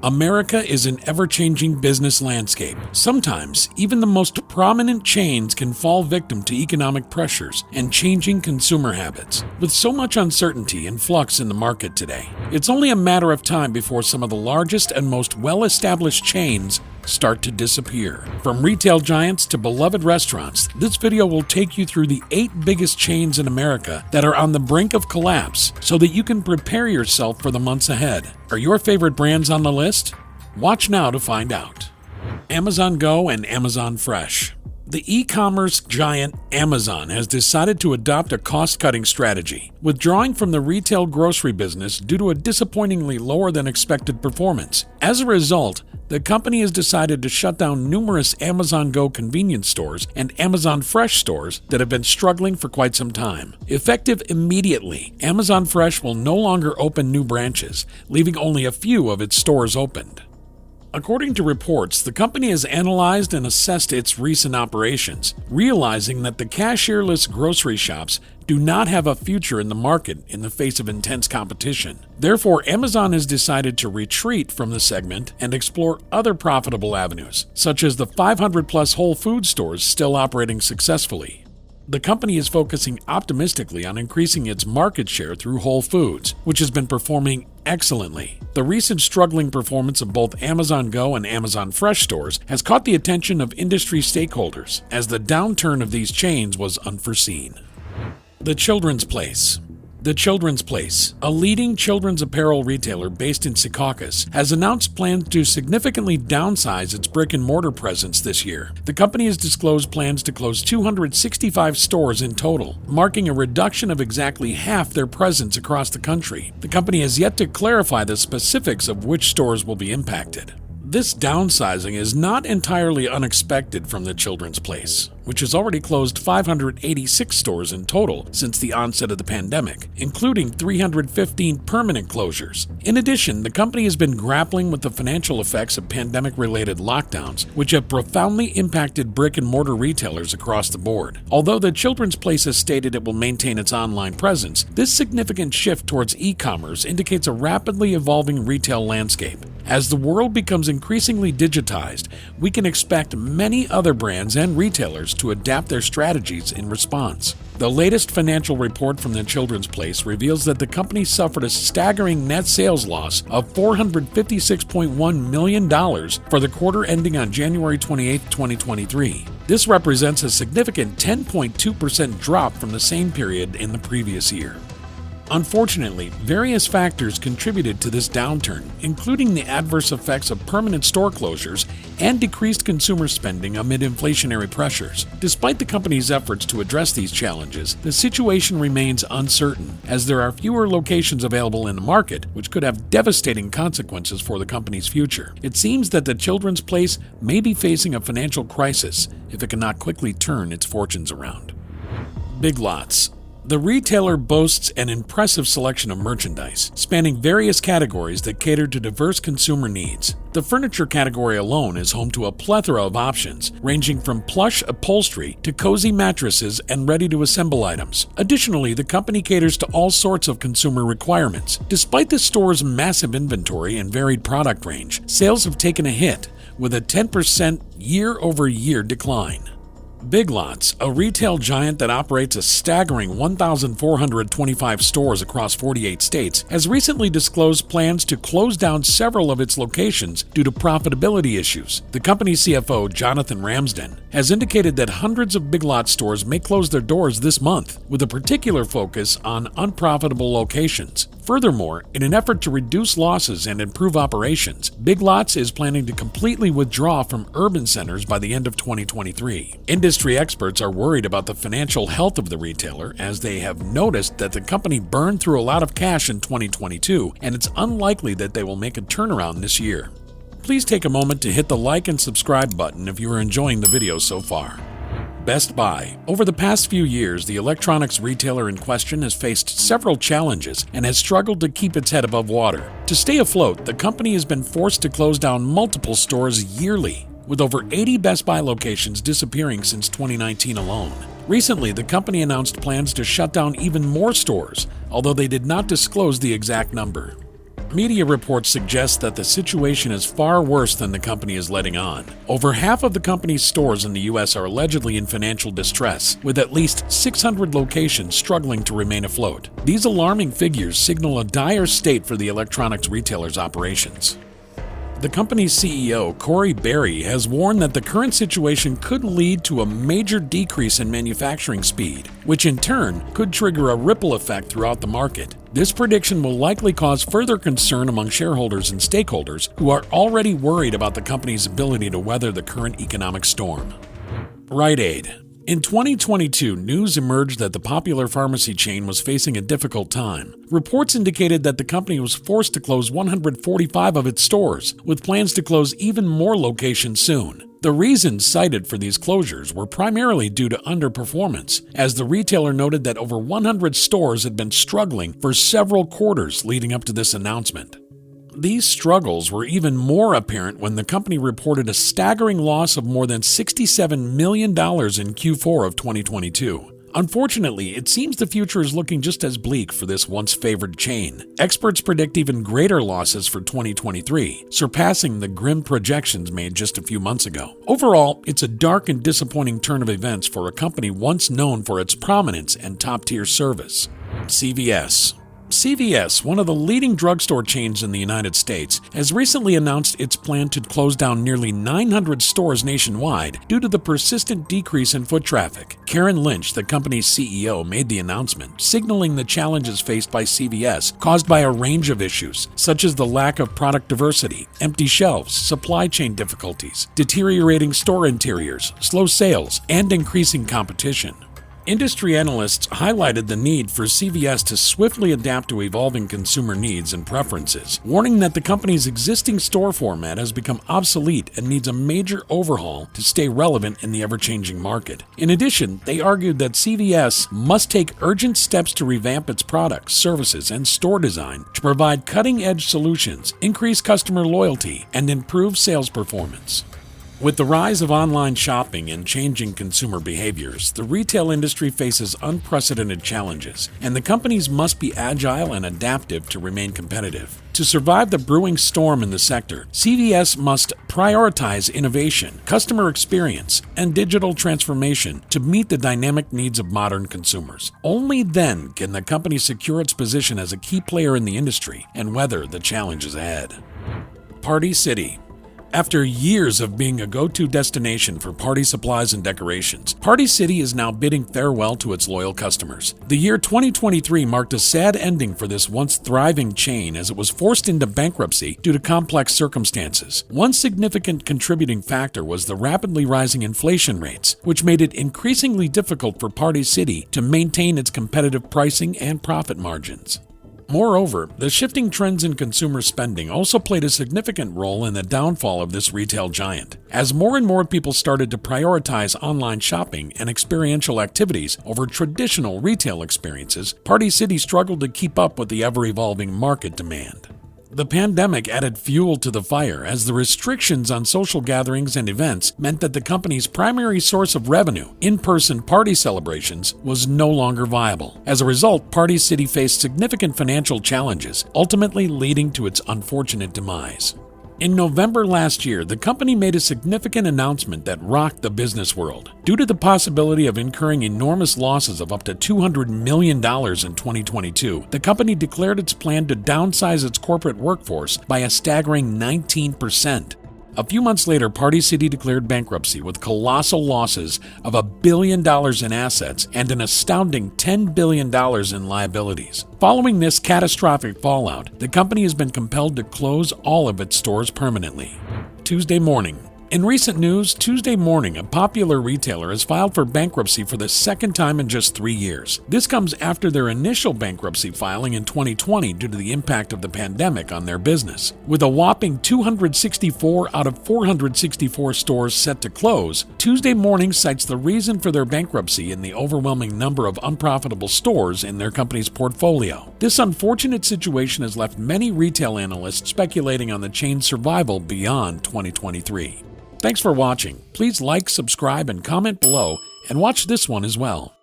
America is an ever-changing business landscape. Sometimes, even the most prominent chains can fall victim to economic pressures and changing consumer habits. With so much uncertainty and flux in the market today, it's only a matter of time before some of the largest and most well-established chains start to disappear. From retail giants to beloved restaurants, this video will take you through the 8 biggest chains in America that are on the brink of collapse so that you can prepare yourself for the months ahead. Are your favorite brands on the list? Watch now to find out. Amazon Go and Amazon Fresh. The e-commerce giant Amazon has decided to adopt a cost-cutting strategy, withdrawing from the retail grocery business due to a disappointingly lower than expected performance. As a result, the company has decided to shut down numerous Amazon Go convenience stores and Amazon Fresh stores that have been struggling for quite some time. Effective immediately, Amazon Fresh will no longer open new branches, leaving only a few of its stores opened. According to reports, the company has analyzed and assessed its recent operations, realizing that the cashierless grocery shops do not have a future in the market in the face of intense competition. Therefore, Amazon has decided to retreat from the segment and explore other profitable avenues, such as the 500-plus Whole Foods stores still operating successfully. The company is focusing optimistically on increasing its market share through Whole Foods, which has been performing excellently. The recent struggling performance of both Amazon Go and Amazon Fresh stores has caught the attention of industry stakeholders, as the downturn of these chains was unforeseen. The Children's Place. The Children's Place, a leading children's apparel retailer based in Secaucus, has announced plans to significantly downsize its brick-and-mortar presence this year. The company has disclosed plans to close 265 stores in total, marking a reduction of exactly half their presence across the country. The company has yet to clarify the specifics of which stores will be impacted. This downsizing is not entirely unexpected from the Children's Place, which has already closed 586 stores in total since the onset of the pandemic, including 315 permanent closures. In addition, the company has been grappling with the financial effects of pandemic-related lockdowns, which have profoundly impacted brick-and-mortar retailers across the board. Although the Children's Place has stated it will maintain its online presence, this significant shift towards e-commerce indicates a rapidly evolving retail landscape. As the world becomes increasingly digitized, we can expect many other brands and retailers to adapt their strategies in response. The latest financial report from the Children's Place reveals that the company suffered a staggering net sales loss of $456.1 million for the quarter ending on January 28, 2023. This represents a significant 10.2% drop from the same period in the previous year. Unfortunately, various factors contributed to this downturn, including the adverse effects of permanent store closures and decreased consumer spending amid inflationary pressures. Despite the company's efforts to address these challenges, the situation remains uncertain, as there are fewer locations available in the market, which could have devastating consequences for the company's future. It seems that the Children's Place may be facing a financial crisis if it cannot quickly turn its fortunes around. Big Lots. The retailer boasts an impressive selection of merchandise, spanning various categories that cater to diverse consumer needs. The furniture category alone is home to a plethora of options, ranging from plush upholstery to cozy mattresses and ready-to-assemble items. Additionally, the company caters to all sorts of consumer requirements. Despite the store's massive inventory and varied product range, sales have taken a hit, with a 10% year-over-year decline. Big Lots, a retail giant that operates a staggering 1,425 stores across 48 states, has recently disclosed plans to close down several of its locations due to profitability issues. The company's CFO, Jonathan Ramsden, has indicated that hundreds of Big Lots stores may close their doors this month, with a particular focus on unprofitable locations. Furthermore, in an effort to reduce losses and improve operations, Big Lots is planning to completely withdraw from urban centers by the end of 2023. Industry experts are worried about the financial health of the retailer, as they have noticed that the company burned through a lot of cash in 2022, and it's unlikely that they will make a turnaround this year. Please take a moment to hit the like and subscribe button if you are enjoying the video so far. Best Buy. Over the past few years, the electronics retailer in question has faced several challenges and has struggled to keep its head above water. To stay afloat, the company has been forced to close down multiple stores yearly, with over 80 Best Buy locations disappearing since 2019 alone. Recently, the company announced plans to shut down even more stores, although they did not disclose the exact number. Media reports suggest that the situation is far worse than the company is letting on. Over half of the company's stores in the U.S. are allegedly in financial distress, with at least 600 locations struggling to remain afloat. These alarming figures signal a dire state for the electronics retailer's operations. The company's CEO, Corey Berry, has warned that the current situation could lead to a major decrease in manufacturing speed, which in turn could trigger a ripple effect throughout the market. This prediction will likely cause further concern among shareholders and stakeholders who are already worried about the company's ability to weather the current economic storm. Rite Aid. In 2022, news emerged that the popular pharmacy chain was facing a difficult time. Reports indicated that the company was forced to close 145 of its stores, with plans to close even more locations soon. The reasons cited for these closures were primarily due to underperformance, as the retailer noted that over 100 stores had been struggling for several quarters leading up to this announcement. These struggles were even more apparent when the company reported a staggering loss of more than $67 million in Q4 of 2022. Unfortunately, it seems the future is looking just as bleak for this once-favored chain. Experts predict even greater losses for 2023, surpassing the grim projections made just a few months ago. Overall, it's a dark and disappointing turn of events for a company once known for its prominence and top-tier service. CVS. CVS, one of the leading drugstore chains in the United States, has recently announced its plan to close down nearly 900 stores nationwide due to the persistent decrease in foot traffic. Karen Lynch, the company's CEO, made the announcement, signaling the challenges faced by CVS caused by a range of issues, such as the lack of product diversity, empty shelves, supply chain difficulties, deteriorating store interiors, slow sales, and increasing competition. Industry analysts highlighted the need for CVS to swiftly adapt to evolving consumer needs and preferences, warning that the company's existing store format has become obsolete and needs a major overhaul to stay relevant in the ever-changing market. In addition, they argued that CVS must take urgent steps to revamp its products, services, and store design to provide cutting-edge solutions, increase customer loyalty, and improve sales performance. With the rise of online shopping and changing consumer behaviors, the retail industry faces unprecedented challenges, and the companies must be agile and adaptive to remain competitive. To survive the brewing storm in the sector, CVS must prioritize innovation, customer experience, and digital transformation to meet the dynamic needs of modern consumers. Only then can the company secure its position as a key player in the industry and weather the challenges ahead. Party City. After years of being a go-to destination for party supplies and decorations, Party City is now bidding farewell to its loyal customers. The year 2023 marked a sad ending for this once thriving chain as it was forced into bankruptcy due to complex circumstances. One significant contributing factor was the rapidly rising inflation rates, which made it increasingly difficult for Party City to maintain its competitive pricing and profit margins. Moreover, the shifting trends in consumer spending also played a significant role in the downfall of this retail giant. As more and more people started to prioritize online shopping and experiential activities over traditional retail experiences, Party City struggled to keep up with the ever-evolving market demand. The pandemic added fuel to the fire as the restrictions on social gatherings and events meant that the company's primary source of revenue, in-person party celebrations, was no longer viable. As a result, Party City faced significant financial challenges, ultimately leading to its unfortunate demise. In November last year, the company made a significant announcement that rocked the business world. Due to the possibility of incurring enormous losses of up to $200 million in 2022, the company declared its plan to downsize its corporate workforce by a staggering 19%. A few months later, Party City declared bankruptcy with colossal losses of $1 billion in assets and an astounding $10 billion in liabilities. Following this catastrophic fallout, the company has been compelled to close all of its stores permanently. Tuesday morning. In recent news, Tuesday Morning, a popular retailer, has filed for bankruptcy for the second time in just 3 years. This comes after their initial bankruptcy filing in 2020 due to the impact of the pandemic on their business. With a whopping 264 out of 464 stores set to close, Tuesday Morning cites the reason for their bankruptcy in the overwhelming number of unprofitable stores in their company's portfolio. This unfortunate situation has left many retail analysts speculating on the chain's survival beyond 2023. Thanks for watching. Please like, subscribe, and comment below, and watch this one as well.